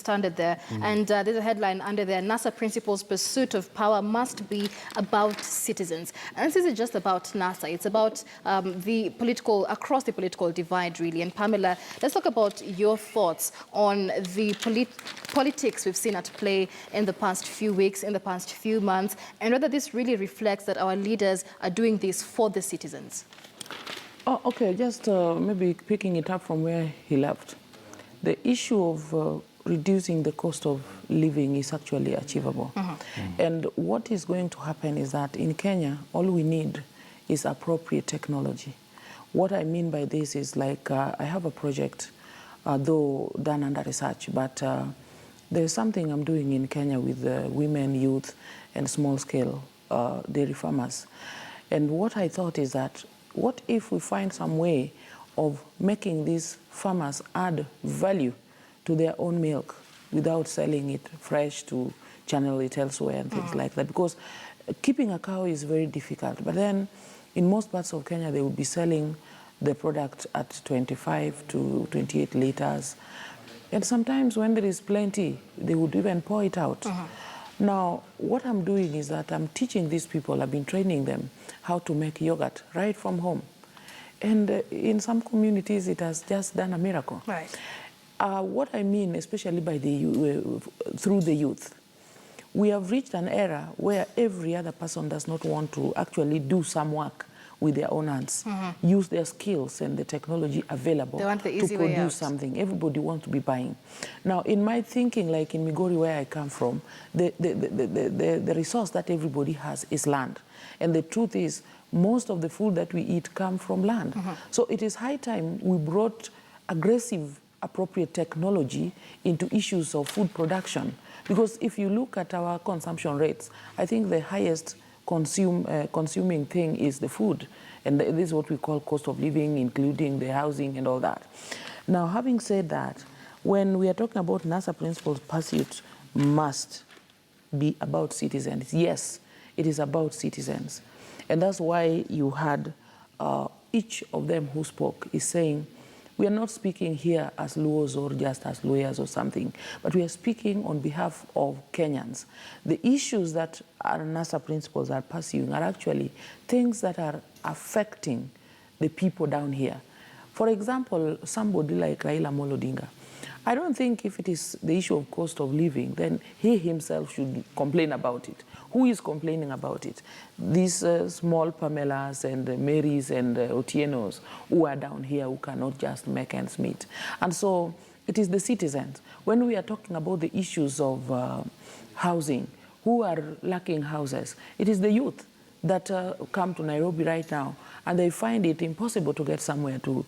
standard there. And there's a headline under there: NASA principles pursuit of power must be about citizens. And this isn't just about NASA, it's about across the political divide, really. And Pamela, let's talk about your thoughts on the politics we've seen at play in the past few weeks, in the past few months, and whether this really reflects that our leaders are doing this for the citizens. Oh, okay, just maybe picking it up from where he left. The issue of reducing the cost of living is actually achievable. And what is going to happen is that in Kenya, all we need is appropriate technology. What I mean by this is like, I have a project, though done under research, but there's something I'm doing in Kenya with women, youth, and small-scale dairy farmers. And what I thought is that, what if we find some way of making these farmers add value to their own milk without selling it fresh to channel it elsewhere and things like that? Because keeping a cow is very difficult. But then in most parts of Kenya, they would be selling the product at 25 to 28 liters. And sometimes when there is plenty, they would even pour it out. Now, what I'm doing is that I'm teaching these people, I've been training them how to make yogurt right from home. And in some communities, it has just done a miracle. Right. What I mean, especially by through the youth, we have reached an era where every other person does not want to actually do some work with their own hands, use their skills and the technology available to produce something. Everybody wants to be buying. Now, in my thinking, like in Migori, where I come from, the resource that everybody has is land. And the truth is, most of the food that we eat come from land. So it is high time we brought aggressive, appropriate technology into issues of food production. Because if you look at our consumption rates, I think the highest consuming thing is the food. And this is what we call cost of living, including the housing and all that. Now, having said that, when we are talking about NASA principles, pursuit must be about citizens. Yes, it is about citizens. And that's why you had each of them who spoke is saying, we are not speaking here as Luos or just as lawyers or something, but we are speaking on behalf of Kenyans. The issues that our NASA principles are pursuing are actually things that are affecting the people down here. For example, somebody like Raila Amolo Odinga, I don't think if it is the issue of cost of living, then he himself should complain about it. Who is complaining about it? These small Pamelas and Marys and Otienos who are down here who cannot just make ends meet. And so it is the citizens. When we are talking about the issues of housing, who are lacking houses, it is the youth that come to Nairobi right now and they find it impossible to get somewhere to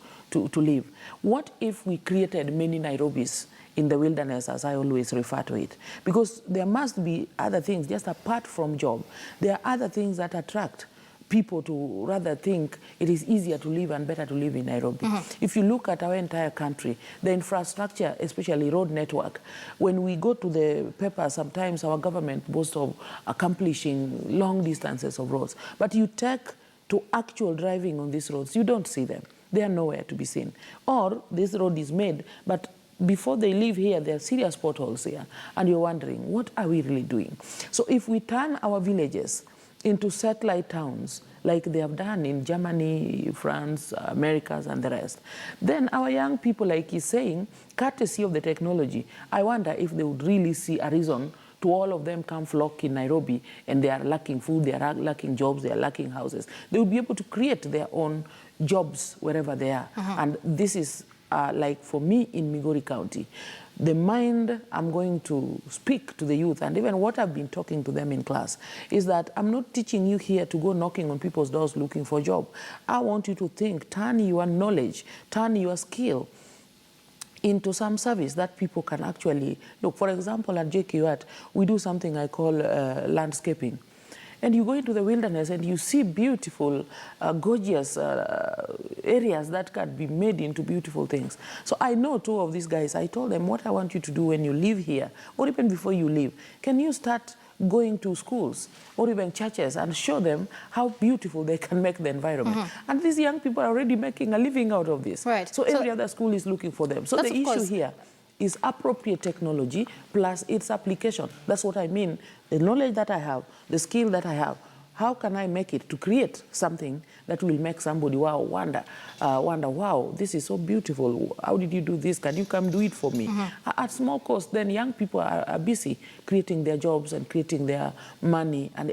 live. What if we created many Nairobis in the wilderness, as I always refer to it? Because there must be other things, just apart from job. There are other things that attract people to rather think it is easier to live and better to live in Nairobi. If you look at our entire country, the infrastructure, especially road network, when we go to the paper, sometimes our government boasts of accomplishing long distances of roads. But you take to actual driving on these roads, you don't see them. They are nowhere to be seen. Or this road is made, but before they leave here, there are serious potholes here. And you're wondering, what are we really doing? So if we turn our villages into satellite towns, like they have done in Germany, France, Americas, and the rest, then our young people, like he's saying, courtesy of the technology, I wonder if they would really see a reason to all of them come flock in Nairobi, and they are lacking food, they are lacking jobs, they are lacking houses. They will be able to create their own jobs wherever they are. And this is like for me in Migori County, the mind I'm going to speak to the youth, and even what I've been talking to them in class, is that I'm not teaching you here to go knocking on people's doors looking for a job. I want you to think, turn your knowledge, turn your skill into some service that people can actually look. For example, at JKUAT, we do something I call landscaping. And you go into the wilderness and you see beautiful, gorgeous areas that can be made into beautiful things. So I know two of these guys, I told them, what I want you to do when you live here, or even before you leave, can you start going to schools or even churches and show them how beautiful they can make the environment. And these young people are already making a living out of this. Right. So every other school is looking for them. So the issue here is appropriate technology plus its application. That's what I mean. The knowledge that I have, the skill that I have, how can I make it to create something that will make somebody wonder, wow, this is so beautiful. How did you do this? Can you come do it for me? At small cost, then young people are busy creating their jobs and creating their money and